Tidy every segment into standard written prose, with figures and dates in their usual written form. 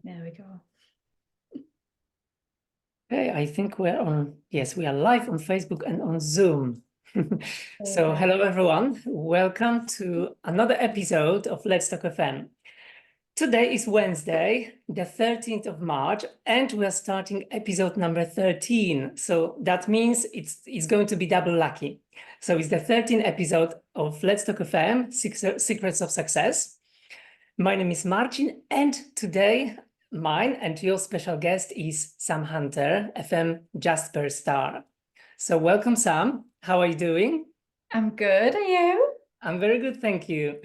There we go. Okay, I think we're on. Yes, we are live on Facebook and on Zoom. So, hello everyone. Welcome to another episode of Let's Talk FM. Today is Wednesday, the 13th of March, and we're starting episode number 13. So that means it's going to be double lucky. So it's the 13th episode of Let's Talk FM, Secrets of Success. My name is Marcin, and today mine and your special guest is Sam Hunter, FM Jasper star. So welcome, Sam. How are you doing? I'm good. Are you? I'm very good, thank you.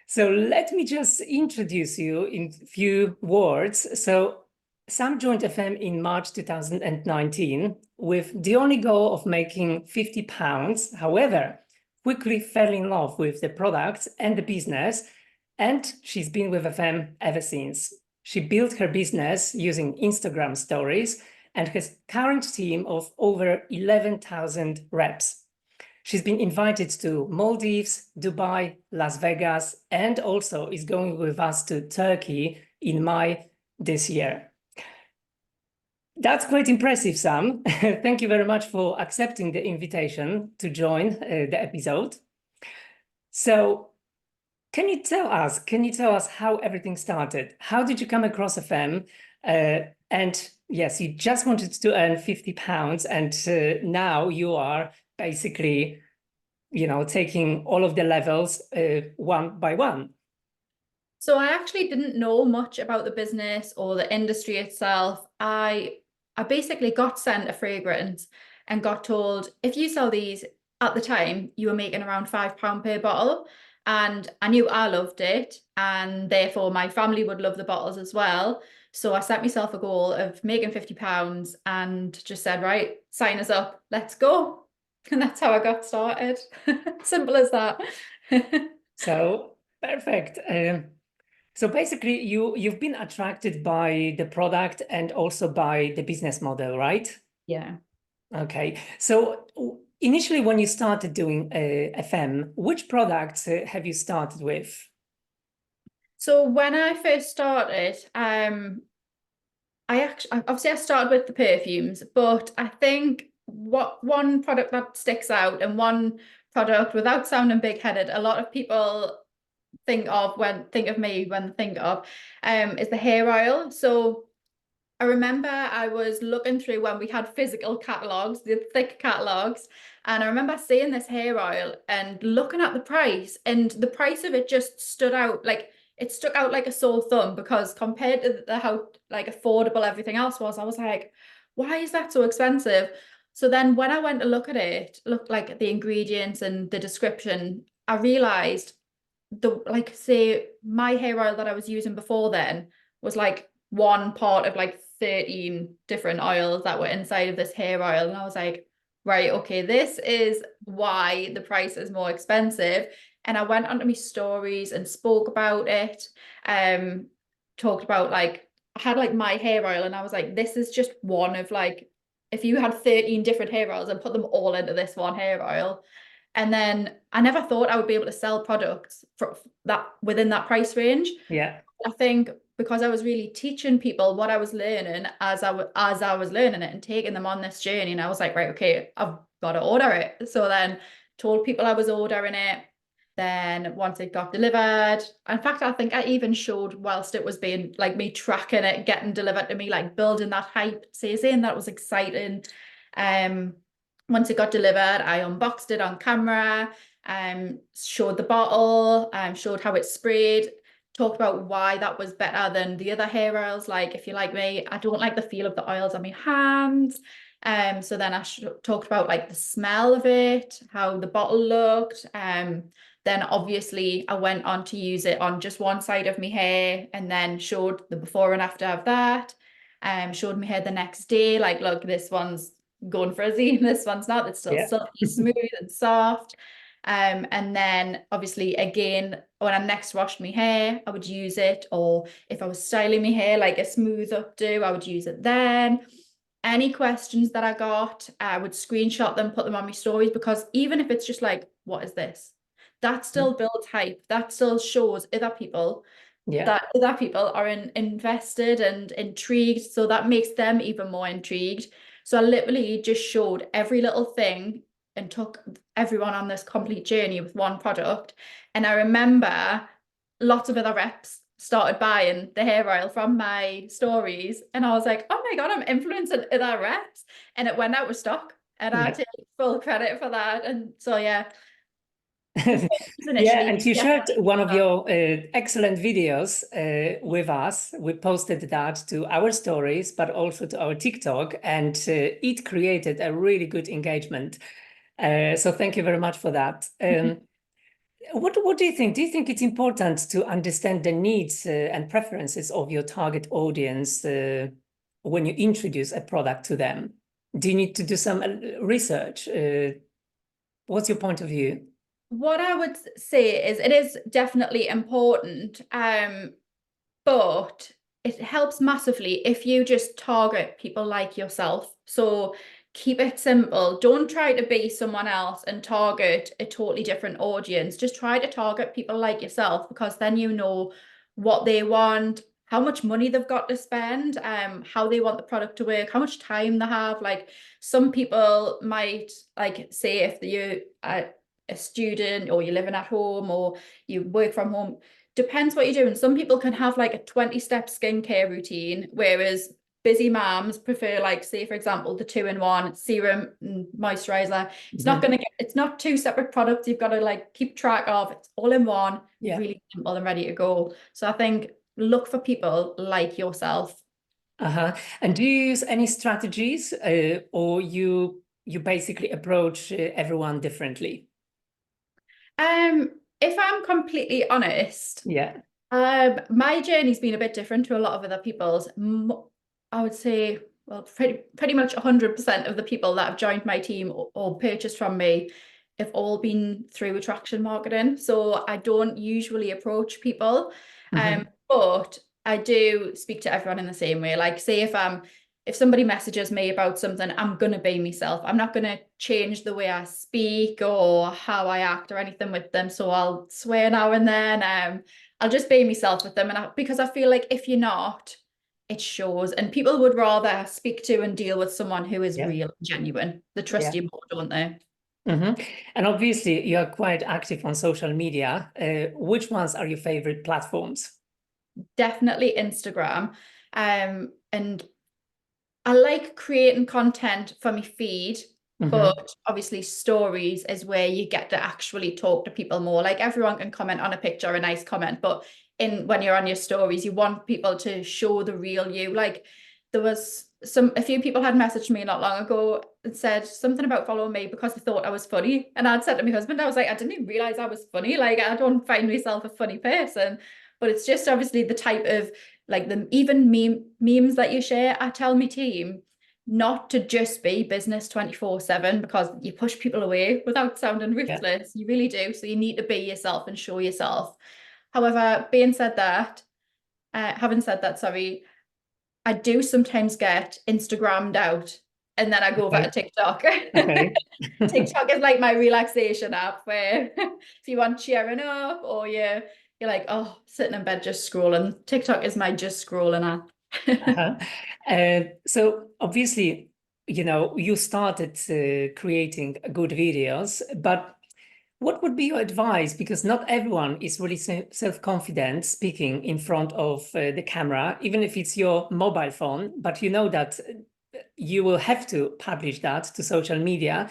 So let me just introduce you in a few words. So Sam joined FM in March 2019 with the only goal of making £50. However, quickly fell in love with the products and the business, and she's been with FM ever since. She built her business using Instagram stories and has a current team of over 11,000 reps. She's been invited to Maldives, Dubai, Las Vegas, and also is going with us to Turkey in May this year. That's quite impressive, Sam. Thank you very much for accepting the invitation to join the episode. So, can you tell us how everything started? How did you come across FM? And yes, you just wanted to earn £50, and now you are basically, taking all of the levels one by one. So I actually didn't know much about the business or the industry itself. I basically got sent a fragrance and got told, if you sell these, at the time, you were making around £5 per bottle. And I knew I loved it, and therefore my family would love the bottles as well. So I set myself a goal of making £50 and just said, right, sign us up, let's go. And that's how I got started. Simple as that. So perfect. So basically, you've been attracted by the product and also by the business model, right? Yeah. Okay. So initially, when you started doing FM, which products have you started with? So when I first started, I started with the perfumes, but I think what one product that sticks out and one product, without sounding big-headed, a lot of people think of when they think of is the hair oil. So I remember I was looking through when we had physical catalogs, the thick catalogs, and I remember seeing this hair oil and looking at the price, and the price of it just stood out, like it stuck out like a sore thumb, because compared to how like affordable everything else was, I was like, why is that so expensive? So then when I went to look at it, looked like at the ingredients and the description, I realized say my hair oil that I was using before then was like one part of like 13 different oils that were inside of this hair oil. And I was like, right, okay, this is why the price is more expensive. And I went onto my stories and spoke about it. Talked about like, I had like my hair oil, and I was like, this is just one of like, if you had 13 different hair oils and put them all into this one hair oil. And then I never thought I would be able to sell products for that within that price range. Yeah. I think because I was really teaching people what I was learning as I was learning it and taking them on this journey. And I was like, right, okay, I've got to order it. So then told people I was ordering it. Then once it got delivered, in fact, I think I even showed whilst it was being like me tracking it, getting delivered to me, like building that hype, saying that was exciting. Once it got delivered, I unboxed it on camera, showed the bottle, showed how it sprayed, talked about why that was better than the other hair oils. Like, if you like me, I don't like the feel of the oils on my hands. So then I talked about like the smell of it, how the bottle looked. Then obviously I went on to use it on just one side of my hair, and then showed the before and after of that. Showed my hair the next day, like, look, this one's going for a Z, this one's not. It's still silky smooth and soft. And then obviously again, when I next washed my hair, I would use it, or if I was styling my hair like a smooth updo, I would use it then. Any questions that I got, I would screenshot them, put them on my stories, because even if it's just like, what is this? That still builds hype. That still shows other people Yeah. that other people are invested and intrigued. So that makes them even more intrigued. So I literally just showed every little thing and took everyone on this complete journey with one product. And I remember lots of other reps started buying the hair oil from my stories. And I was like, oh my God, I'm influencing other reps. And it went out of stock. And I Yeah. take full credit for that. And so, yeah, Yeah, initially, and you shared definitely. one of your excellent videos with us. We posted that to our stories, but also to our TikTok, and it created a really good engagement. So thank you very much for that. What do you think? Do you think it's important to understand the needs and preferences of your target audience when you introduce a product to them? Do you need to do some research? What's your point of view? What I would say is it is definitely important, but it helps massively if you just target people like yourself. So keep it simple. Don't try to be someone else and target a totally different audience. Just try to target people like yourself, because then you know what they want, how much money they've got to spend, how they want the product to work, how much time they have. Like some people might like say if you a student or you're living at home or you work from home, depends what you're doing. Some people can have like a 20-step skincare routine, whereas busy moms prefer, like, say, for example, the 2-in-1 serum and moisturizer. It's not going to get, it's not two separate products you've got to like keep track of. It's all in one, Yeah. really simple and ready to go. So I think look for people like yourself. Uh-huh. And do you use any strategies or you basically approach everyone differently? If I'm completely honest, Yeah. my journey's been a bit different to a lot of other people's. I would say, well, pretty much 100% of the people that have joined my team or purchased from me have all been through attraction marketing. So I don't usually approach people, but I do speak to everyone in the same way. Like, say if somebody messages me about something, I'm gonna be myself. I'm not gonna change the way I speak or how I act or anything with them. So I'll swear now and then. I'll just be myself with them, and because I feel like if you're not, it shows, and people would rather speak to and deal with someone who is Yeah. real and genuine. They trust Yeah. you more, don't they? And obviously, you are quite active on social media. Which ones are your favorite platforms? Definitely Instagram. And I like creating content for my feed, but obviously stories is where you get to actually talk to people more. Like everyone can comment on a picture, a nice comment, but when you're on your stories, you want people to show the real you. Like there was a few people had messaged me not long ago and said something about following me because they thought I was funny. And I'd said to my husband, I was like, I didn't even realize I was funny. Like I don't find myself a funny person, but it's just obviously the type of like the even memes that you share. I tell my team not to just be business 24/7 because you push people away without sounding ruthless. You really do. So you need to be yourself and show yourself. However, having said that, sorry, I do sometimes get Instagrammed out and then I go over to TikTok. Okay. TikTok is like my relaxation app where if you want cheering up or you're like, oh, sitting in bed just scrolling. TikTok is my just scrolling app. So obviously, you started creating good videos, but what would be your advice? Because not everyone is really self-confident speaking in front of the camera, even if it's your mobile phone, but you know that you will have to publish that to social media.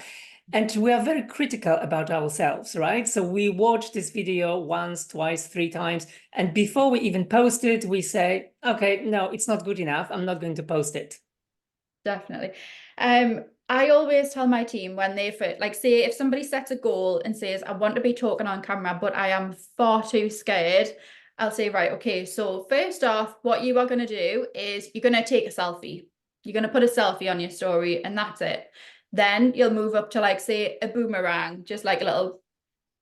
And we are very critical about ourselves, right? So we watch this video once, twice, 3 times. And before we even post it, we say, okay, no, it's not good enough. I'm not going to post it. Definitely. I always tell my team when like, say if somebody sets a goal and says, I want to be talking on camera, but I am far too scared, I'll say, right, okay, so first off, what you are going to do is you're going to take a selfie. You're going to put a selfie on your story and that's it. Then you'll move up to like, say, a boomerang, just like a little,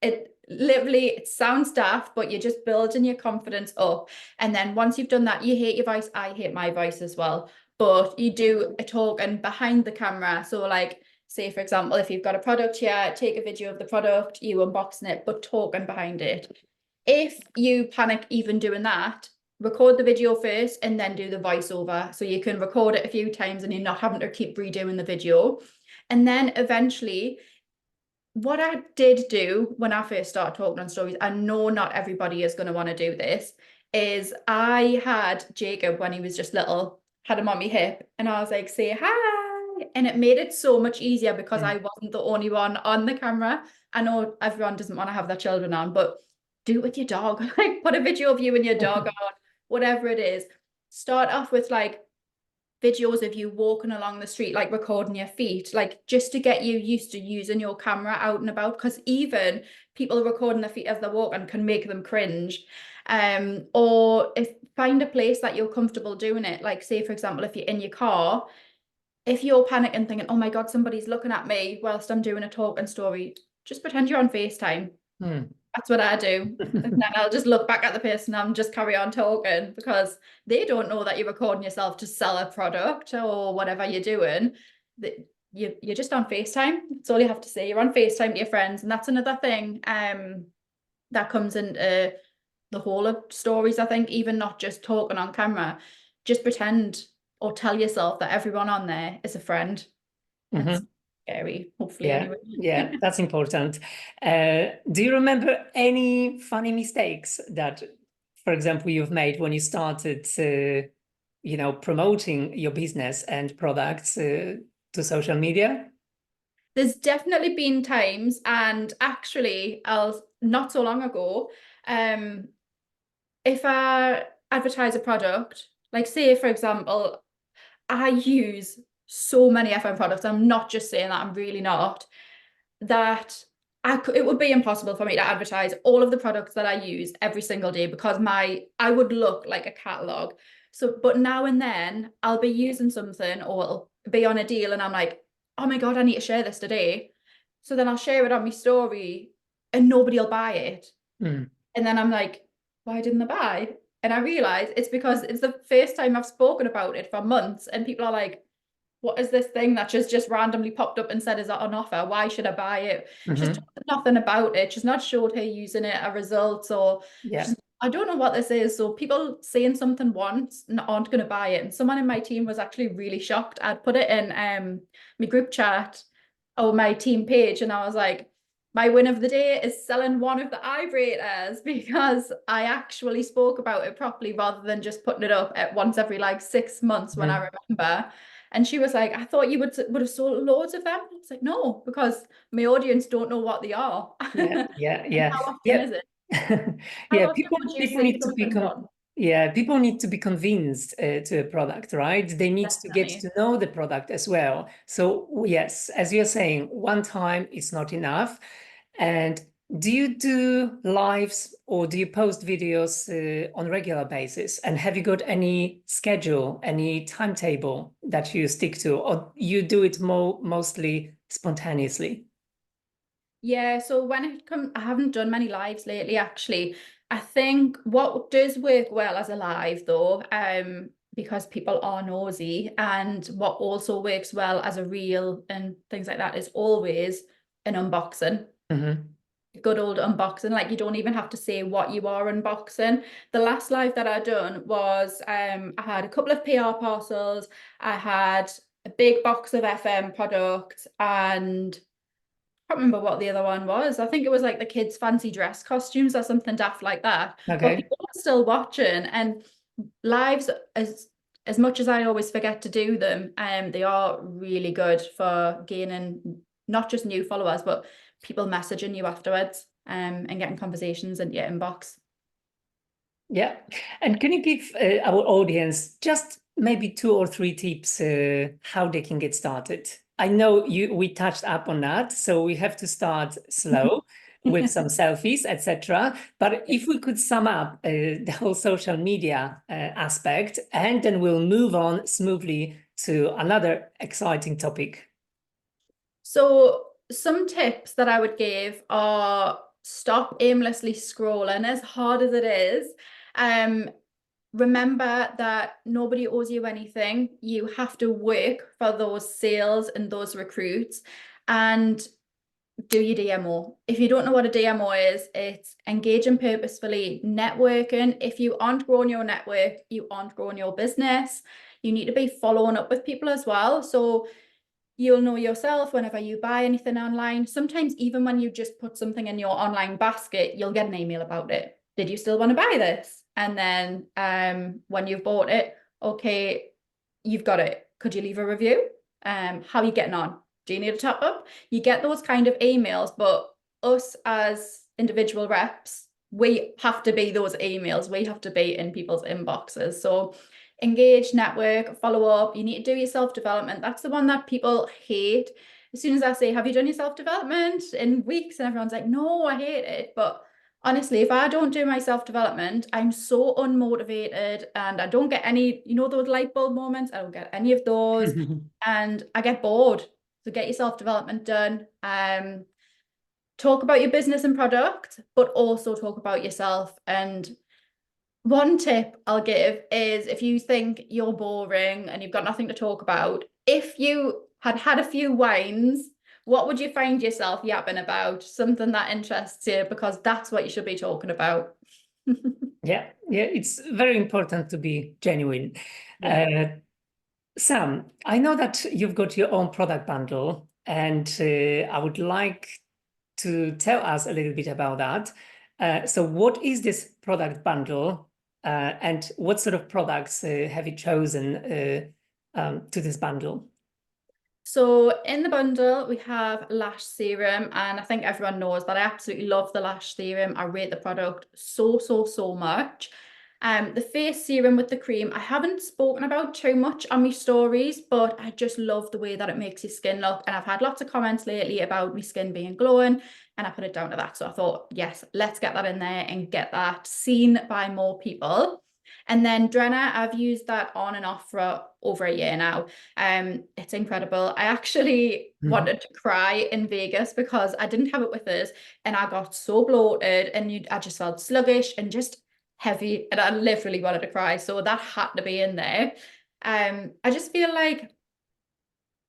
it sounds daft, but you're just building your confidence up. And then once you've done that, you hate your voice, I hate my voice as well. But you do a talk and behind the camera. So like, say, for example, if you've got a product here, take a video of the product, you unboxing it, but talking behind it. if you panic even doing that, record the video first and then do the voiceover. So you can record it a few times and you're not having to keep redoing the video. And then eventually, what I did do when I first started talking on stories, I know not everybody is going to want to do this, is I had Jacob when he was just little, had him on my hip, and I was like, say hi. And it made it so much easier because I wasn't the only one on the camera. I know everyone doesn't want to have their children on, but do it with your dog. Like put a video of you and your dog on, whatever it is. Start off with like videos of you walking along the street, like recording your feet, like just to get you used to using your camera out and about, because even people recording their feet as they're walking can make them cringe. Or if find a place that you're comfortable doing it, like say for example, if you're in your car, if you're panicking thinking, oh my god, somebody's looking at me whilst I'm doing a talking story, just pretend you're on FaceTime. That's what I do. And then I'll just look back at the person and just carry on talking, because they don't know that you're recording yourself to sell a product or whatever you're doing. You're just on FaceTime. That's all you have to say. You're on FaceTime to your friends. And that's another thing that comes into the whole of stories, I think, even not just talking on camera. Just pretend or tell yourself that everyone on there is a friend. That's scary, hopefully, anyway. Yeah, that's important. Do you remember any funny mistakes that, for example, you've made when you started, promoting your business and products to social media? There's definitely been times, and actually, not so long ago, if I advertise a product, like say, for example, I use so many FM products. I'm not just saying that, I'm really not. That it would be impossible for me to advertise all of the products that I use every single day, because I would look like a catalog. So, but now and then I'll be using something or it'll be on a deal and I'm like, oh my God, I need to share this today. So then I'll share it on my story and nobody will buy it. And then I'm like, why didn't they buy? And I realize it's because it's the first time I've spoken about it for months and people are like, what is this thing that just randomly popped up and said is that on offer? Why should I buy it? She's told nothing about it. She's not showed her using it, a results, or I don't know what this is. So people saying something once aren't going to buy it. And someone in my team was actually really shocked. I'd put it in my group chat or my team page, and I was like, my win of the day is selling one of the vibrators, because I actually spoke about it properly rather than just putting it up at once every like 6 months when I remember. And she was like, I thought you would have sold loads of them. I was like, no, because my audience don't know what they are. Yeah. How often is it? How often People would you need see to be something done? people need to be convinced to a product, right? They need to get Definitely. to know the product as well. So yes, as you're saying, one time is not enough. And do you do lives or do you post videos on regular basis? And have you got any schedule, any timetable that you stick to, or you do it mostly spontaneously? Yeah, so when it comes, I haven't done many lives lately, actually. I think what does work well as a live though, because people are nosy, and what also works well as a reel and things like that is always an unboxing. Good old unboxing, like you don't even have to say what you are unboxing. The last live that I done was I had a couple of PR parcels, I had a big box of FM products, and I can't remember what the other one was. I think it was like the kids' fancy dress costumes or something daft like that. But people are still watching, and lives, as much as I always forget to do them, they are really good for gaining not just new followers, but people messaging you afterwards, and getting conversations into your inbox. Yeah. And can you give our audience just maybe 2 or 3 tips how they can get started? I know we touched up on that, so we have to start slow with some selfies, etc. But if we could sum up the whole social media aspect, and then we'll move on smoothly to another exciting topic. So some tips that I would give are stop aimlessly scrolling as hard as it is. Remember that nobody owes you anything. You have to work for those sales and those recruits. And do your DMO. If you don't know what a DMO is, it's engaging purposefully, networking. If you aren't growing your network, you aren't growing your business. You need to be following up with people as well. So you'll know yourself whenever you buy anything online. Sometimes even when you just put something in your online basket, you'll get an email about it. Did you still want to buy this? And then when you've bought it, okay, you've got it. Could you leave a review? How are you getting on? Do you need a top up? You get those kind of emails, but us as individual reps, we have to be those emails. We have to be in people's inboxes. So engage, network, follow up. You need to do your self-development. That's the one that people hate. As soon as I say, have you done your self-development in weeks? And everyone's like, no, I hate it. But honestly, if I don't do my self-development, I'm so unmotivated and I don't get any, those light bulb moments. I don't get any of those and I get bored. So get your self-development done. Talk about your business and product, but also talk about yourself. And one tip I'll give is if you think you're boring and you've got nothing to talk about, if you had a few wines, what would you find yourself yapping about? Something that interests you, because that's what you should be talking about. Yeah, it's very important to be genuine. Yeah. Sam, I know that you've got your own product bundle, and I would like to tell us a little bit about that. So what is this product bundle, and what sort of products have you chosen to this bundle? So in the bundle, we have lash serum, and I think everyone knows that I absolutely love the lash serum. I rate the product so, so, so much. The face serum with the cream, I haven't spoken about too much on my stories, but I just love the way that it makes your skin look. And I've had lots of comments lately about my skin being glowing, and I put it down to that. So I thought, yes, let's get that in there and get that seen by more people. And then Drenna, I've used that on and off for over a year now. It's incredible. I actually wanted to cry in Vegas because I didn't have it with us and I got so bloated and I just felt sluggish and just heavy and I literally wanted to cry. So that had to be in there. I just feel like,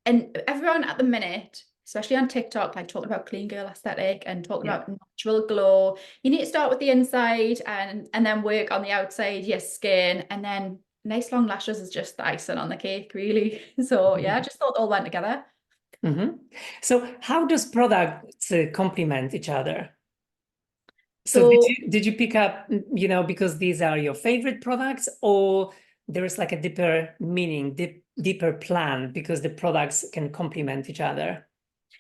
and everyone at the minute, especially on TikTok, like talking about clean girl aesthetic and talking about natural glow. You need to start with the inside and then work on the outside, your skin, and then nice long lashes is just the icing on the cake, really. So yeah, I just thought they all went together. So how does products complement each other? So did you pick up, because these are your favorite products, or there is like a deeper meaning, deeper plan because the products can complement each other?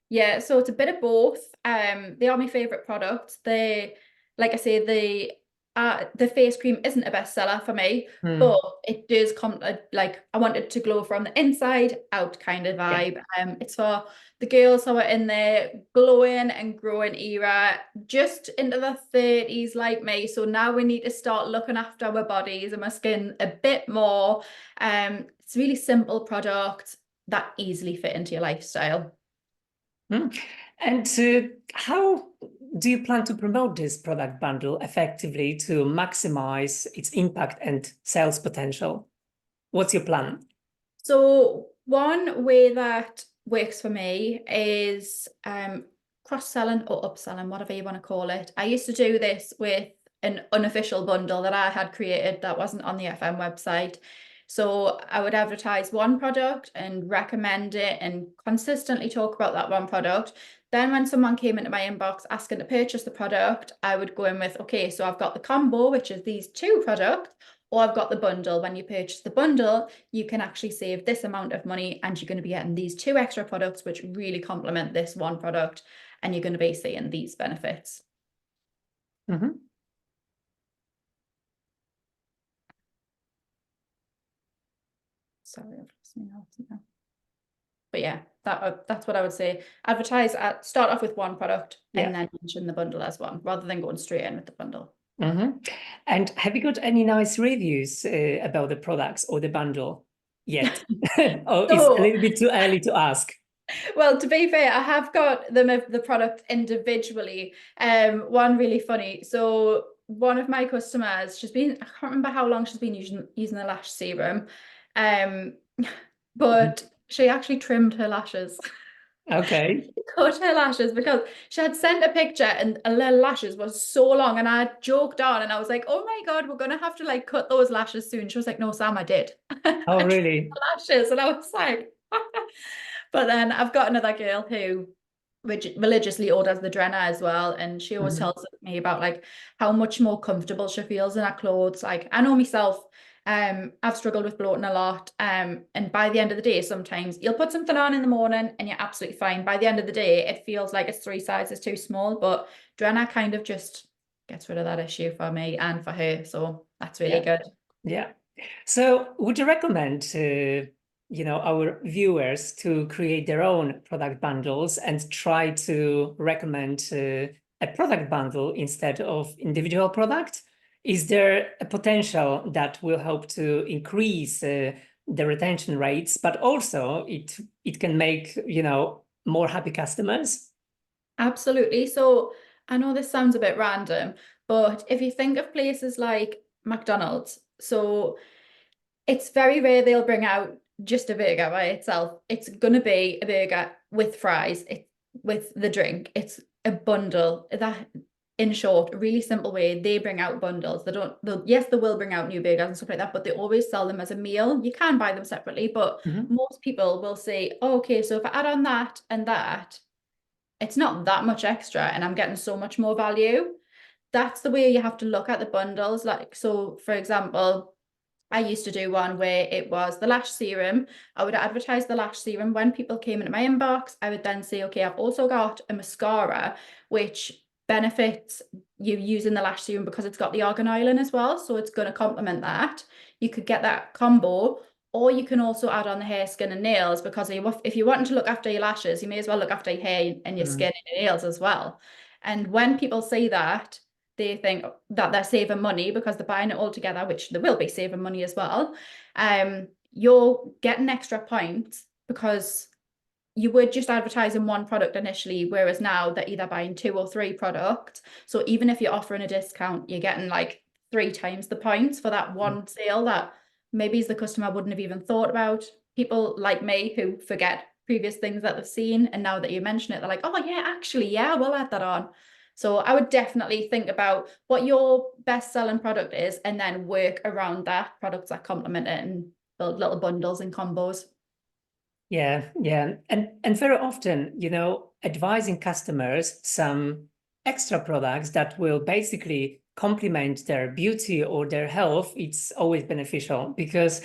Yeah, so it's a bit of both. They are my favorite products. Like I say, the face cream isn't a bestseller for me, but it does come like I wanted to glow from the inside out kind of vibe. It's for the girls who are in their glowing and growing era, just into the 30s like me. So now we need to start looking after our bodies and our skin a bit more. It's a really simple product that easily fit into your lifestyle. And how do you plan to promote this product bundle effectively to maximize its impact and sales potential? What's your plan? So one way that works for me is cross-selling or upselling, whatever you want to call it. I used to do this with an unofficial bundle that I had created that wasn't on the FM website. So I would advertise one product and recommend it and consistently talk about that one product. Then when someone came into my inbox asking to purchase the product, I would go in with, okay, so I've got the combo, which is these two products, or I've got the bundle. When you purchase the bundle, you can actually save this amount of money and you're going to be getting these two extra products, which really complement this one product, and you're going to be seeing these benefits. Sorry, I've lost my notes now. But yeah, that's what I would say. Advertise start off with one product and then mention the bundle as one, rather than going straight in with the bundle. And have you got any nice reviews about the products or the bundle yet? Or it's a little bit too early to ask? Well, to be fair, I have got the product individually. One really funny. So one of my customers, I can't remember how long she's been using the lash serum, but she actually trimmed her lashes. Okay. Cut her lashes because she had sent a picture and her little lashes were so long, and I joked on and I was like, oh my God, we're gonna have to like cut those lashes soon. She was like, no, Sam, I did. Oh, I trimmed really? the lashes, and I was like, but then I've got another girl who religiously orders the Drenner as well, and she always Mhm. tells me about like how much more comfortable she feels in her clothes. Like I know myself, I've struggled with bloating a lot. And by the end of the day, sometimes you'll put something on in the morning and you're absolutely fine. By the end of the day, it feels like it's 3 sizes too small, but Drenner kind of just gets rid of that issue for me and for her. So that's really Yeah. good. Yeah. So would you recommend our viewers to create their own product bundles and try to recommend a product bundle instead of individual product? Is there a potential that will help to increase the retention rates, but also it can make, more happy customers? Absolutely. So I know this sounds a bit random, but if you think of places like McDonald's, so it's very rare they'll bring out just a burger by itself. It's gonna be a burger with fries, with the drink. It's a bundle. That, in short, a really simple way, they bring out bundles. Yes, they will bring out new burgers and stuff like that, but they always sell them as a meal. You can buy them separately, but Mhm. most people will say, oh, okay, so if I add on that and that, it's not that much extra and I'm getting so much more value. That's the way you have to look at the bundles. Like, so for example, I used to do one where it was the lash serum. I would advertise the lash serum when people came into my inbox. I would then say, okay, I've also got a mascara, which benefits you using the lash serum because it's got the argan oil in as well. So it's going to complement that. You could get that combo, or you can also add on the hair, skin, and nails because if you're wanting to look after your lashes, you may as well look after your hair and your skin and your nails as well. And when people see that, they think that they're saving money because they're buying it all together, which they will be saving money as well. You're getting extra points because you would just advertising one product initially, whereas now they're either buying 2 or 3 products. So even if you're offering a discount, you're getting like 3 times the points for that one sale that maybe the customer wouldn't have even thought about. People like me who forget previous things that they've seen, and now that you mention it, they're like, oh yeah, actually, yeah, we'll add that on. So I would definitely think about what your best selling product is and then work around that, products that complement it, and build little bundles and combos. Yeah, yeah. And very often, advising customers some extra products that will basically complement their beauty or their health, it's always beneficial because,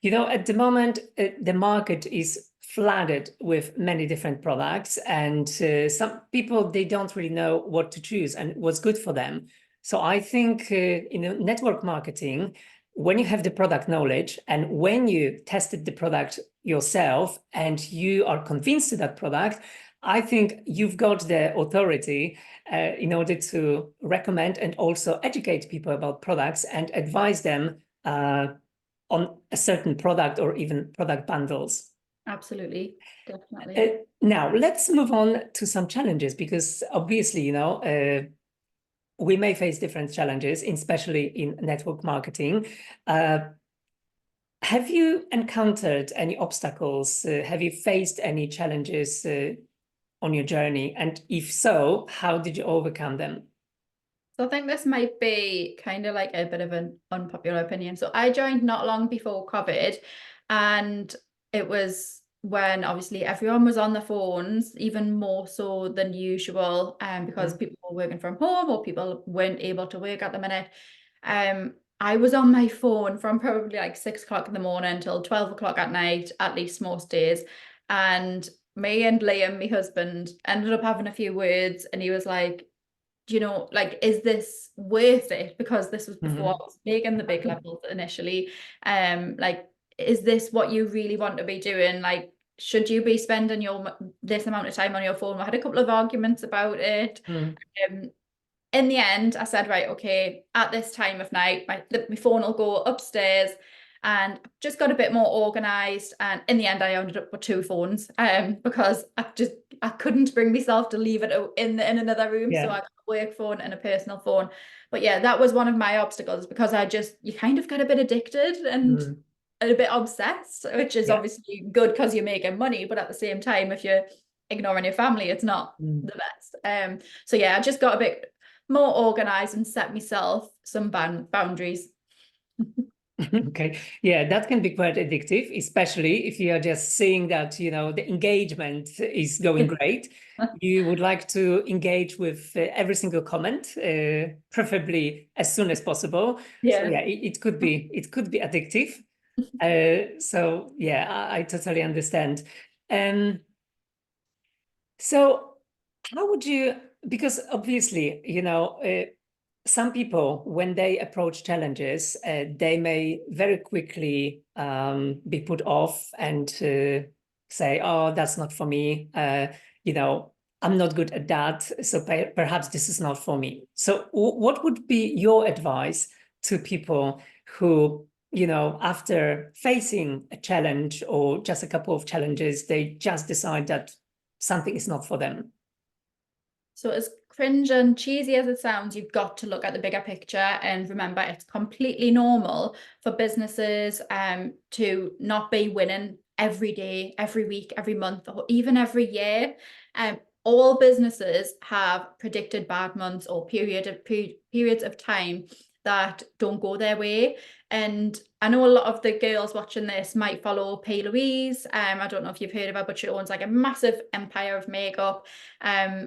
at the moment, the market is flooded with many different products, and some people, they don't really know what to choose and what's good for them. So I think in network marketing, when you have the product knowledge and when you tested the product yourself and you are convinced to that product, I think you've got the authority in order to recommend and also educate people about products and advise them on a certain product or even product bundles. Absolutely, definitely. Now, let's move on to some challenges because obviously, we may face different challenges, especially in network marketing. Have you encountered any obstacles? Have you faced any challenges on your journey? And if so, how did you overcome them? So I think this might be kind of like a bit of an unpopular opinion. So I joined not long before COVID, and it was when obviously everyone was on the phones, even more so than usual, because people were working from home or people weren't able to work at the minute. I was on my phone from probably like 6 o'clock in the morning until 12 o'clock at night, at least most days. And me and Liam, my husband, ended up having a few words, and he was like, like, is this worth it? Because this was before I was making the big levels initially. Like, is this what you really want to be doing? Like, should you be spending this amount of time on your phone? We had a couple of arguments about it. Um, in the end, I said, right, okay, at this time of night, my phone will go upstairs, and just got a bit more organized. And in the end, I ended up with 2 phones, because I couldn't bring myself to leave it in another room. So I got a work phone and a personal phone. But yeah, that was one of my obstacles because you kind of get a bit addicted and a bit obsessed, which is Yeah. obviously good because you're making money. But at the same time, if you're ignoring your family, it's not the best. So yeah, I just got a bit more organized and set myself some boundaries. Okay, yeah, that can be quite addictive, especially if you are just seeing that, you know, the engagement is going great. You would like to engage with every single comment, preferably as soon as possible. So Yeah. yeah, it could be addictive. So yeah, I totally understand. So how would you, because obviously, you know, some people, when they approach challenges, they may very quickly be put off and say, oh, that's not for me. You know, I'm not good at that. So perhaps this is not for me. So what would be your advice to people who, you know, after facing a challenge or just a couple of challenges, they just decide that something is not for them? So as cringe and cheesy as it sounds, you've got to look at the bigger picture and remember it's completely normal for businesses to not be winning every day, every week, every month, or even every year. All businesses have predicted bad months or periods of time that don't go their way. And I know a lot of the girls watching this might follow P. Louise. I don't know if you've heard of her, but she owns like a massive empire of makeup.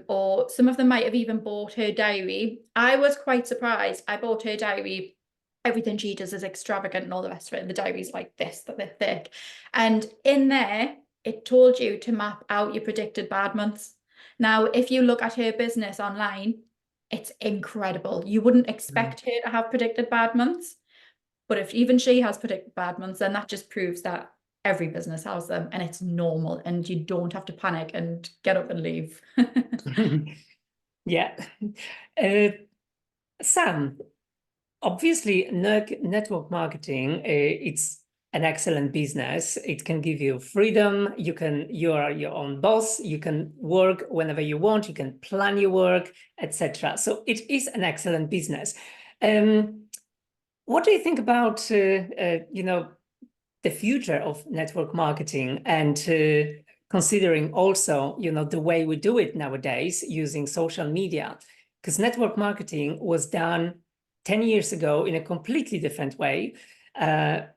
Or some of them might have even bought her diary. I was quite surprised. I bought her diary. Everything she does is extravagant and all the rest of it. And the diary's like this, that they're thick. And in there, it told you to map out your predicted bad months. Now, if you look at her business online, it's incredible. You wouldn't expect her to have predicted bad months. But if even she has predicted bad months, then that just proves that every business has them and it's normal and you don't have to panic and get up and leave. Yeah. Sam, obviously, network marketing, it's an excellent business. It can give you freedom. You are your own boss. You can work whenever you want. You can plan your work, etc. So it is an excellent business. What do you think about you know, the future of network marketing and considering also, you know, the way we do it nowadays using social media? Because network marketing was done 10 years ago in a completely different way.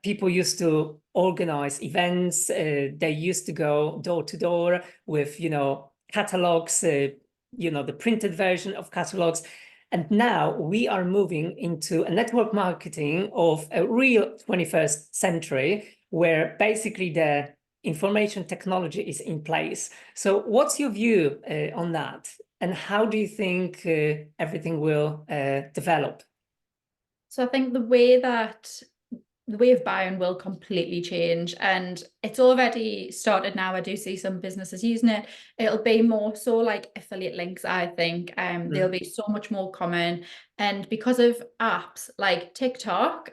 People used to organize events. They used to go door to door with, you know, catalogs, you know, the printed version of catalogs. And now we are moving into a network marketing of a real 21st century, where basically the information technology is in place. So what's your view on that? And how do you think everything will develop? So I think the way of buying will completely change, and it's already started now. I do see some businesses using it. It'll be more so like affiliate links, I think. They'll be so much more common. And because of apps like TikTok,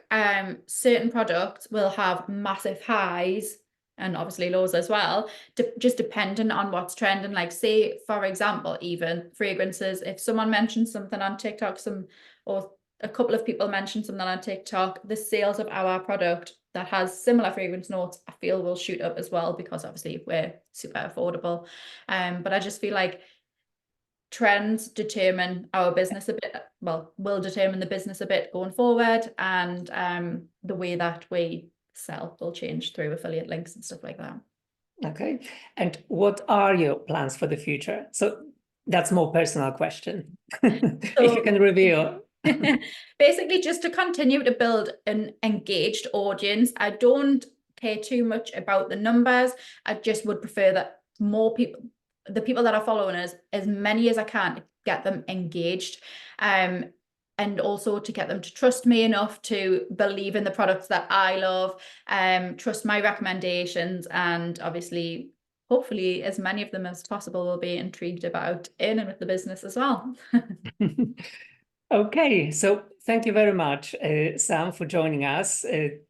certain products will have massive highs and obviously lows as well, just depending on what's trending. Like, say, for example, even fragrances, if someone mentions something on TikTok, or a couple of people mentioned something on TikTok, the sales of our product that has similar fragrance notes, I feel will shoot up as well, because obviously we're super affordable. But I just feel like trends determine our business a bit, well, will determine the business a bit going forward, and the way that we sell will change through affiliate links and stuff like that. Okay. And what are your plans for the future? So that's more personal question. If you can reveal. Basically, just to continue to build an engaged audience. I don't care too much about the numbers. I just would prefer that more people, the people that are following us, as many as I can, to get them engaged. And also to get them to trust me enough to believe in the products that I love, trust my recommendations, and obviously, hopefully, as many of them as possible will be intrigued about in and with the business as well. Okay, so thank you very much, Sam, for joining us.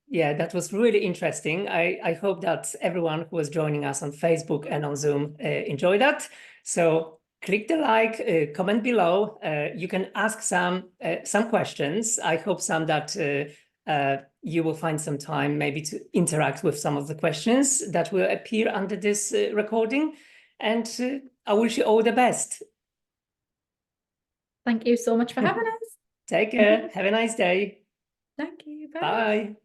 Yeah, that was really interesting. I hope that everyone who was joining us on Facebook and on Zoom enjoyed that. So click the like, comment below. You can ask Sam some questions. I hope, Sam, that you will find some time maybe to interact with some of the questions that will appear under this recording. and I wish you all the best. Thank you so much for having us. Take care. Have a nice day. Thank you. Bye. Bye.